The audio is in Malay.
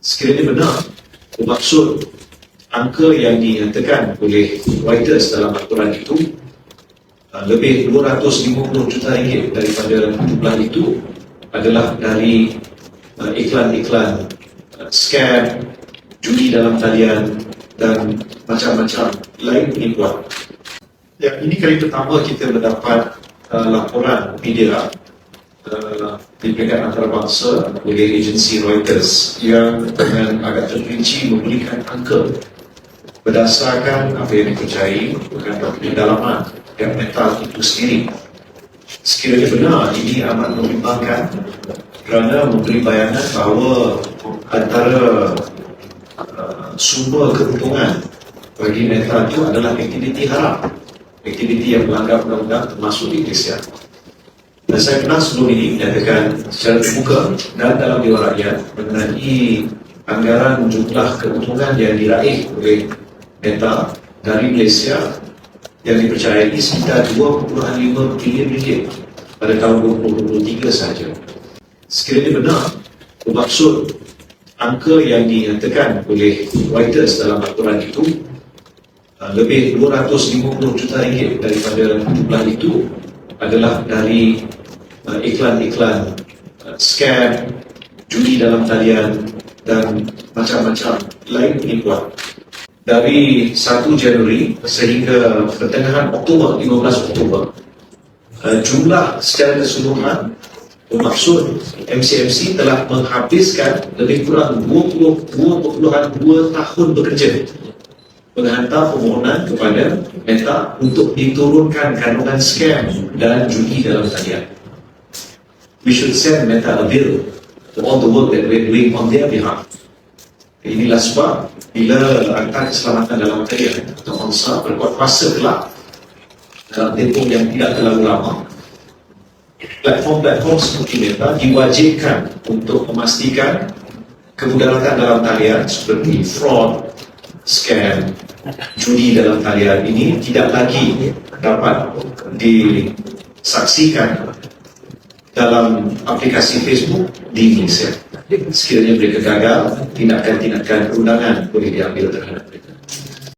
Sekiranya benar bermaksud angka yang dinyatakan oleh Reuters dalam laporan itu, lebih 250 juta ringgit daripada jumlah itu adalah dari iklan-iklan scam, judi dalam talian dan macam-macam lain penipuan. Yang ini kali pertama kita mendapat laporan media di peringkat antarabangsa oleh agensi Reuters yang dengan agak terperinci memberikan angka berdasarkan apa yang dipercayai bukan pendalaman yang mental itu sendiri. Sekiranya benar, ini amat membimbangkan kerana memberi bayanan bahawa antara sumber keuntungan bagi mental itu adalah aktiviti haram, aktiviti yang melanggar undang-undang termasuk di Malaysia. Dan saya pernah sebelum ini menyatakan secara terbuka dan dalam Dewan Rakyat mengenai anggaran jumlah keuntungan yang diraih oleh Meta dari Malaysia yang dipercayai sekitar 2.5 trilion ringgit pada tahun 2023 sahaja. Sekiranya benar bermaksud angka yang dinyatakan oleh Reuters dalam laporan itu, lebih 250 juta ringgit daripada jumlah itu adalah dari iklan-iklan scam, judi dalam talian dan macam-macam lain penipuan. Dari 1 Januari sehingga pertengahan Oktober, 15 Oktober, jumlah secara keseluruhan bermaksud MCMC telah menghabiskan lebih kurang 22.2 tahun bekerja menghantar permohonan kepada Meta untuk diturunkan kandungan scam dan judi dalam talian. We should send Meta a bill for all the work that we're doing on their behalf. Inilah sebab bila Angkatan Keselamatan dalam Talian atau ONSA berbuat kuasa kelak dalam tempoh yang tidak terlalu lama, platform-platform seperti Meta diwajibkan untuk memastikan kemudaratan dalam talian seperti fraud, scam, judi dalam talian ini tidak lagi dapat disaksikan dalam aplikasi Facebook di Malaysia. Sekiranya mereka gagal, tindakan-tindakan perundangan boleh diambil terhadap